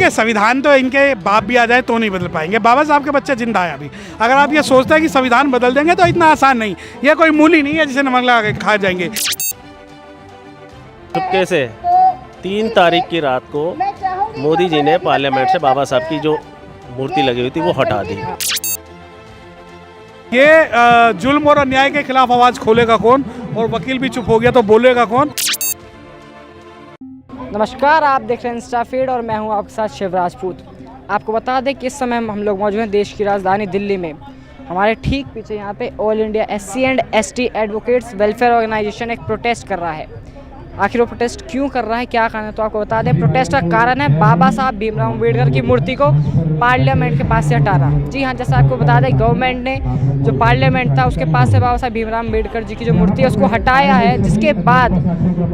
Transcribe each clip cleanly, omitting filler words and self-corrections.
देखिए संविधान तो इनके बाप भी आ जाए तो नहीं बदल पाएंगे। बाबा साहब के बच्चे जिंदा है अभी। अगर आप ये सोचते हैं कि संविधान बदल देंगे तो इतना आसान नहीं, ये कोई मूली नहीं है जिसे नमक लगा के खा जाएंगे। चुपके से 3 तारीख की रात को मोदी जी ने पार्लियामेंट से बाबा साहब की जो मूर्ति लगी हुई थी वो हटा दी। ये जुल्म और अन्याय के खिलाफ आवाज खोलेगा कौन, और वकील भी चुप हो गया तो बोलेगा कौन। नमस्कार, आप देख रहे हैं इंस्टा फीड और मैं हूं आपके साथ शिव राजपूत। आपको बता दें कि इस समय हम लोग मौजूद हैं देश की राजधानी दिल्ली में। हमारे ठीक पीछे यहाँ पे all India SC and ST advocates welfare organisation एक प्रोटेस्ट कर रहा है। आखिर वो प्रोटेस्ट क्यों कर रहा है, क्या कारण है, तो आपको बता दें। प्रोटेस्ट का कारण है बाबा साहब भीमराव अम्बेडकर की मूर्ति को पार्लियामेंट के पास से हटाना। जी हाँ, जैसा आपको बता दें गवर्नमेंट ने जो पार्लियामेंट था उसके पास से बाबा साहब भीमराव अम्बेडकर जी की जो मूर्ति है उसको हटाया है, जिसके बाद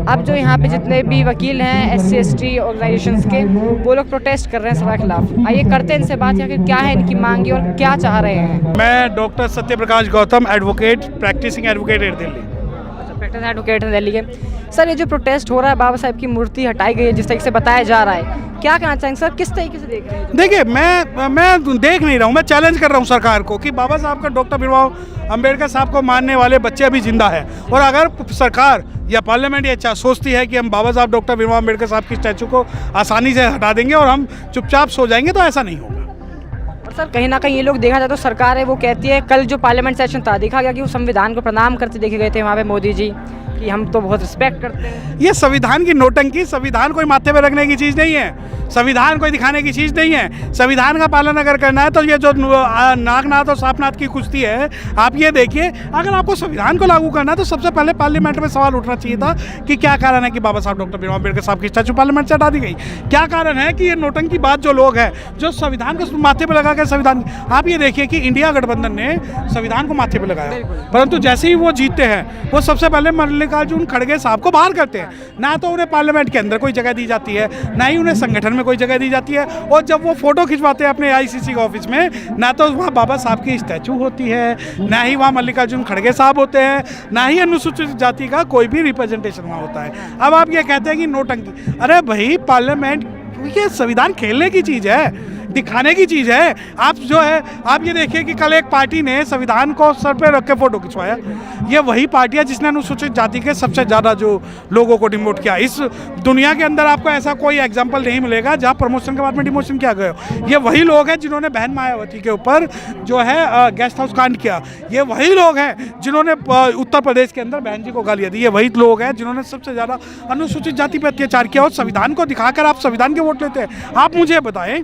अब जो यहाँ पे जितने भी वकील हैं SC ST ऑर्गेनाइजेशंस के, वो लोग प्रोटेस्ट कर रहे हैं सरकार के खिलाफ। आइए करते हैं इनसे बात, आखिर क्या है इनकी मांगी और क्या चाह रहे हैं। मैं doctor Satyaprakash Gautam, advocate, practising advocate Delhi. Practice advocate हैं दिल्ली के। सर, ये जो प्रोटेस्ट हो रहा है, बाबा साहब की मूर्ति हटाई गई है जिस तरीके से बताया जा रहा है, क्या कहना चाहेंगे सर, किस तरीके से देख रहे हैं? देखिए मैं देख नहीं रहा हूँ, मैं चैलेंज कर रहा हूँ सरकार को कि बाबा साहब का, डॉक्टर भीमराव अम्बेडकर साहब को मानने वाले बच्चे अभी जिंदा है, और अगर सरकार या पार्लियामेंट ये सोचती है कि हम बाबा साहब डॉक्टर भीमराव अम्बेडकर साहब की स्टैचू को आसानी से हटा देंगे और हम चुपचाप सो जाएंगे, तो ऐसा नहीं होगा। और सर, कहीं ना कहीं ये लोग देखा जाए तो सरकार है वो कहती है, कल जो पार्लियामेंट सेशन था देखा गया कि वो संविधान को प्रणाम करते देखे गए थे वहाँ पे मोदी जी, कि हम तो बहुत रिस्पेक्ट करते हैं। ये संविधान की नोटंकी, संविधान कोई माथे पे रखने की चीज़ नहीं है, संविधान कोई दिखाने की चीज़ नहीं है। संविधान का पालन अगर करना है तो ये जो नागनाथ और सांपनाथ की कुश्ती है, आप ये देखिए, अगर आपको संविधान को लागू करना है तो सबसे पहले पार्लियामेंट में सवाल उठना चाहिए था कि क्या कारण है कि बाबा साहब डॉक्टर भीमराव अम्बेडकर साहब की स्टैचू पार्लियामेंट से हटा दी गई। क्या कारण है कि ये नोटंकी बात जो लोग हैं, जो संविधान को माथे पर लगा कर संविधान, आप ये देखिए कि इंडिया गठबंधन ने संविधान को माथे पर लगाया, परंतु जैसे ही वो जीतते हैं वो सबसे पहले मल्लिकार्जुन खड़गे साहब को बाहर करते हैं। ना तो उन्हें पार्लियामेंट के अंदर कोई जगह दी जाती है, ना ही उन्हें संगठन में कोई जगह दी जाती है, और जब वो फोटो खिंचवाते हैं अपने ICC के ऑफिस में, ना तो वहाँ बाबा साहब की स्टैचू होती है, ना ही वहाँ मल्लिकार्जुन खड़गे साहब होते हैं, ना ही अनुसूचित जाति का कोई भी रिप्रेजेंटेशन वहाँ होता है। अब आप ये कहते हैं कि नोटंकी, अरे भाई पार्लियामेंट ये संविधान खेलने की चीज़ है, दिखाने की चीज़ है। आप जो है, आप ये देखिए कि कल एक पार्टी ने संविधान को सर पे रख के फोटो खिंचवाया। ये वही पार्टी है जिसने अनुसूचित जाति के सबसे ज़्यादा जो लोगों को डिमोट किया। इस दुनिया के अंदर आपको ऐसा कोई एग्जाम्पल नहीं मिलेगा जहाँ प्रमोशन के बाद में डिमोशन किया गया हो। ये वही लोग हैं जिन्होंने बहन मायावती के ऊपर जो है गेस्ट हाउस कांड किया। ये वही लोग हैं जिन्होंने उत्तर प्रदेश के अंदर बहन जी को गालियाँ दी। ये वही लोग हैं जिन्होंने सबसे ज़्यादा अनुसूचित जाति पर अत्याचार किया, और संविधान को दिखाकर आप संविधान के वोट लेते हैं। आप मुझे बताएं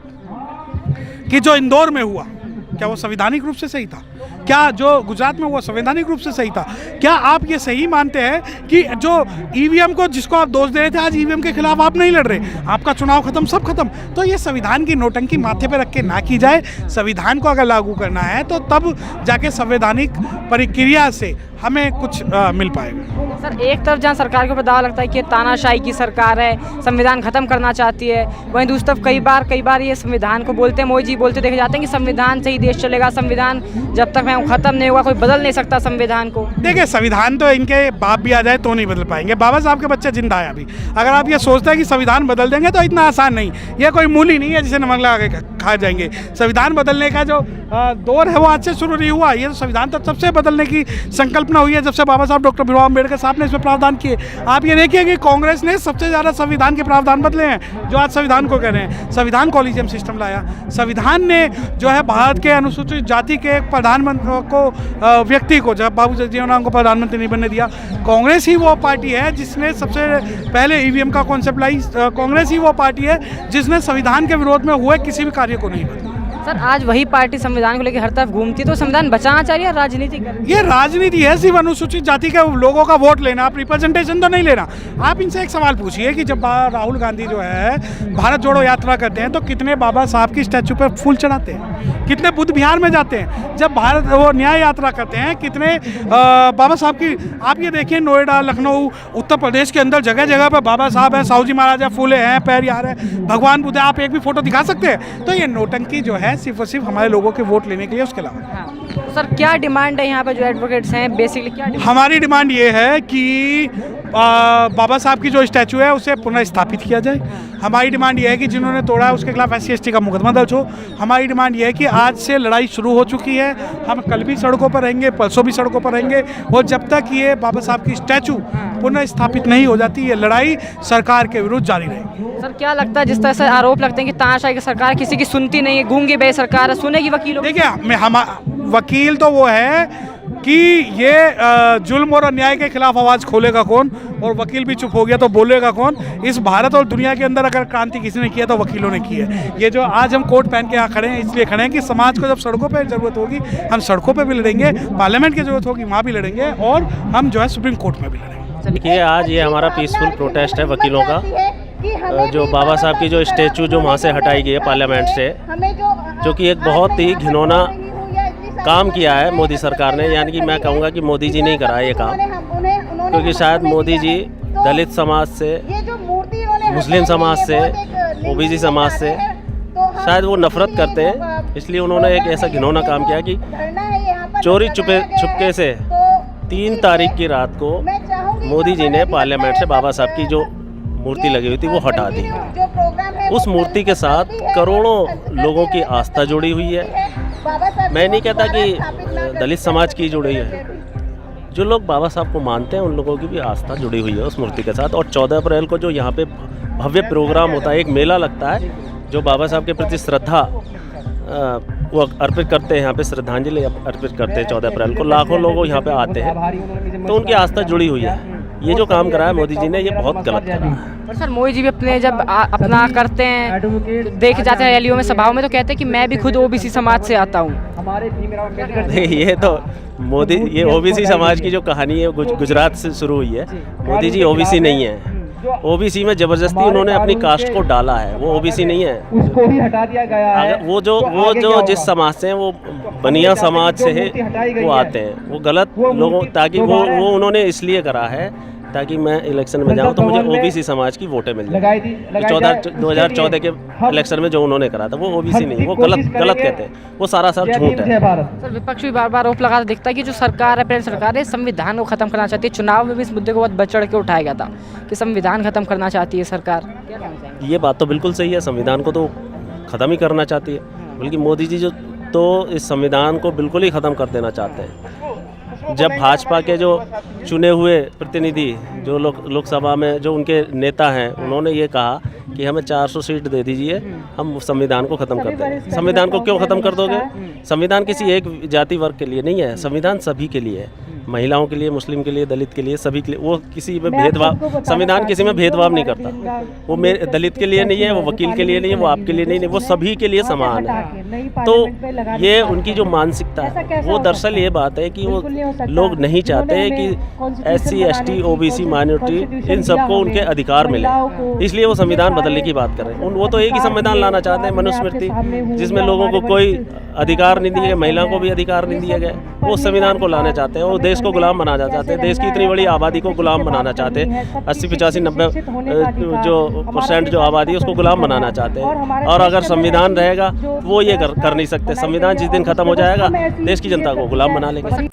कि जो इंदौर में हुआ, क्या वो संवैधानिक रूप से सही था? क्या जो गुजरात में हुआ संवैधानिक रूप से सही था? क्या आप ये सही मानते हैं कि जो EVM को, जिसको आप दोष दे रहे थे, आज EVM के खिलाफ आप नहीं लड़ रहे, आपका चुनाव खत्म, सब खत्म? तो ये संविधान की नोटंकी माथे पे रख के ना की जाए। संविधान को अगर लागू करना है तो तब जाके संवैधानिक प्रक्रिया से हमें कुछ मिल पाएगा। सर, एक तरफ जहाँ सरकार के ऊपर दावा लगता है कि तानाशाही की सरकार है, संविधान खत्म करना चाहती है, वहीं दूसरी तरफ कई बार ये संविधान को बोलते हैं, मोदी जी बोलते देखे जाते हैं कि संविधान से ही देश चलेगा, संविधान जब तक खत्म नहीं होगा कोई बदल नहीं सकता संविधान को। देखिए संविधान तो इनके बाप भी आ जाए तो नहीं बदल पाएंगे। बाबा साहब के बच्चे जिंदा है अभी। अगर आप ये सोचते हैं कि संविधान बदल देंगे तो इतना आसान नहीं, ये कोई मूली नहीं है जिसे नमक लगा के खा जाएंगे। संविधान बदलने का जो दौर है वो आज से शुरू नहीं हुआ। ये संविधान तो तब से बदलने की संकल्पना हुई है जब से बाबा साहब डॉक्टर भीमराव अम्बेडकर साहब ने इसमें प्रावधान किए। आप ये देखिए कि कांग्रेस ने सबसे ज़्यादा संविधान के प्रावधान बदले हैं, जो आज संविधान को कह रहे हैं। संविधान कॉलेजियम सिस्टम लाया, संविधान ने जो है भारत के अनुसूचित जाति के प्रधानमंत्री को, व्यक्ति को, जब बाबू जगजीवन को प्रधानमंत्री नहीं बनने दिया। कांग्रेस ही वो पार्टी है जिसने सबसे पहले EVM का कॉन्सेप्ट लाई। कांग्रेस ही वो पार्टी है जिसने संविधान के विरोध में हुए किसी भी कार्य को नहीं बदला। सर, आज वही पार्टी संविधान को लेकर हर तरफ घूमती है, तो संविधान बचाना चाहिए या राजनीति करनी? ये राजनीति है, सिर्फ अनुसूचित जाति के लोगों का वोट लेना, आप रिप्रेजेंटेशन तो नहीं लेना। आप इनसे एक सवाल पूछिए कि जब राहुल गांधी जो है भारत जोड़ो यात्रा करते हैं तो कितने बाबा साहब की स्टैचू पर फूल चढ़ाते हैं, कितने बुद्ध विहार में जाते हैं। जब भारत वो न्याय यात्रा करते हैं, कितने बाबा साहब की, आप ये देखिए नोएडा, लखनऊ, उत्तर प्रदेश के अंदर जगह जगह पर बाबा साहब हैं, साहू जी महाराज हैं, फूले हैं, पैरियार है, भगवान बुद्ध है, आप एक भी फोटो दिखा सकते हैं। तो ये नोटंकी जो है है सिर्फ और सिर्फ हमारे लोगों के वोट लेने के लिए, उसके अलावा। हाँ। तो सर क्या डिमांड है यहाँ पे जो एडवोकेट्स हैं, बेसिकली क्या डिमांड? हमारी डिमांड ये है कि बाबा साहब की जो स्टैचू है उसे पुनः स्थापित किया जाए। हमारी डिमांड ये है कि जिन्होंने तोड़ा है उसके खिलाफ SC/ST का मुकदमा दर्ज हो। हमारी डिमांड ये है कि आज से लड़ाई शुरू हो चुकी है, हम कल भी सड़कों पर रहेंगे, परसों भी सड़कों पर रहेंगे, और जब तक ये बाबा साहब की स्टैचू पुनः स्थापित नहीं हो जाती, ये लड़ाई सरकार के विरुद्ध जारी रहेगी। सर क्या लगता है, जिस तरह से आरोप लगते हैं कि तानाशाही की सरकार किसी की सुनती नहीं है, गूंगी बे सरकार है, सुनेगी वकीलों? देखिए, हम वकील तो वो है कि ये जुल्म और अन्याय के खिलाफ आवाज़ खोलेगा कौन, और वकील भी चुप हो गया तो बोलेगा कौन? इस भारत और दुनिया के अंदर अगर क्रांति किसी ने किया तो वकीलों ने की है। ये जो आज हम कोट पहन के यहाँ खड़े हैं, इसलिए खड़े हैं कि समाज को जब सड़कों पर ज़रूरत होगी हम सड़कों पर भी लड़ेंगे, पार्लियामेंट की ज़रूरत होगी वहाँ भी लड़ेंगे, और हम जो है सुप्रीम कोर्ट में भी लड़ेंगे। देखिए, आज ये हमारा पीसफुल प्रोटेस्ट है वकीलों का, जो बाबा साहब की जो स्टैचू जो वहाँ से हटाई गई है पार्लियामेंट से, जो कि एक बहुत ही घिनौना काम किया है मोदी सरकार ने। यानी कि मैं कहूँगा कि मोदी जी ने ही करा है ये काम, क्योंकि शायद मोदी जी दलित समाज से, मुस्लिम समाज से, OBC समाज से शायद वो नफरत करते हैं, इसलिए उन्होंने एक ऐसा घिनौना काम किया कि चोरी छुपके से 3 तारीख की रात को मोदी जी ने पार्लियामेंट से बाबा साहब की जो मूर्ति लगी हुई थी वो हटा दी। उस मूर्ति के साथ करोड़ों लोगों की आस्था जुड़ी हुई है। मैं नहीं कहता कि दलित समाज की जुड़ी है, जो लोग बाबा साहब को मानते हैं उन लोगों की भी आस्था जुड़ी हुई है उस मूर्ति के साथ। और 14 अप्रैल को जो यहाँ पे भव्य प्रोग्राम होता है, एक मेला लगता है, जो बाबा साहब के प्रति श्रद्धा वो अर्पित करते हैं, यहाँ पे श्रद्धांजलि अर्पित करते हैं 14 अप्रैल को। लाखों लोग यहाँ पे आते हैं, तो उनकी आस्था जुड़ी हुई है। ये जो काम करा है मोदी जी ने, ये बहुत गलत करा है। और सर मोदी जी भी अपने जब अपना करते हैं, देखे जाते हैं रैलियों में, सभाओं में, तो कहते हैं कि मैं भी खुद OBC समाज से आता हूँ। ये तो मोदी, ये OBC समाज की जो कहानी है गुजरात से शुरू हुई है। मोदी जी OBC नहीं है, OBC में जबरदस्ती उन्होंने अपनी कास्ट को डाला है, वो OBC नहीं है। उसको भी हटा दिया गया है। वो जो जिस समाज से हैं, वो बनिया समाज से है, वो आते हैं, वो गलत लोगों, ताकि वो उन्होंने इसलिए करा है ताकि मैं इलेक्शन में जाऊं तो मुझे OBC समाज की वोटें मिल जाए। 2014 के इलेक्शन में जो उन्होंने करा था वो OBC नहीं, वो गलत कहते हैं, वो सारा झूठ है। सर विपक्ष भी बार बार आरोप लगाता दिखता है कि जो सरकार है, प्रेम सरकार है, संविधान को खत्म करना चाहती है। चुनाव में भी इस मुद्दे को बहुत बढ़ चढ़ के उठाया गया था कि संविधान खत्म करना चाहती है सरकार। क्या कहना चाहेंगे? ये बात तो बिल्कुल सही है, संविधान को तो ख़त्म ही करना चाहती है, बल्कि मोदी जी जो तो इस संविधान को बिल्कुल ही ख़त्म कर देना चाहते हैं। जब भाजपा के जो चुने हुए प्रतिनिधि जो लोकसभा में जो उनके नेता हैं, उन्होंने ये कहा कि हमें 400 सीट दे दीजिए, हम संविधान को ख़त्म कर देंगे। संविधान को क्यों ख़त्म कर दोगे? संविधान किसी एक जाति वर्ग के लिए नहीं है, संविधान सभी के लिए है, महिलाओं के लिए, मुस्लिम के लिए, दलित के लिए, सभी के लिए। वो किसी में भेदभाव, संविधान किसी में भेदभाव नहीं करता। वो मेरे दलित के लिए नहीं है, वो वकील के लिए नहीं है, वो आपके लिए नहीं है, वो सभी के लिए समान है। तो ये उनकी जो मानसिकता है, वो दरअसल ये बात है कि वो लोग नहीं चाहते कि SC/ST OBC माइनॉरिटी इन सबको उनके अधिकार मिले, इसलिए वो संविधान बदलने की बात कर रहे हैं। वो तो एक ही संविधान लाना चाहते हैं, मनुस्मृति, जिसमें लोगों को कोई अधिकार नहीं दिया गया, महिलाओं को भी अधिकार नहीं दिया गया। वो संविधान को लाना चाहते हैं, वो देश को गुलाम बनाना चाहते हैं, देश की इतनी बड़ी आबादी को गुलाम बनाना चाहते हैं। 80, 85, 90% जो आबादी है उसको गुलाम बनाना चाहते हैं। और अगर संविधान रहेगा वो ये कर नहीं सकते। संविधान जिस दिन खत्म हो जाएगा, देश की जनता को गुलाम बना लेंगे।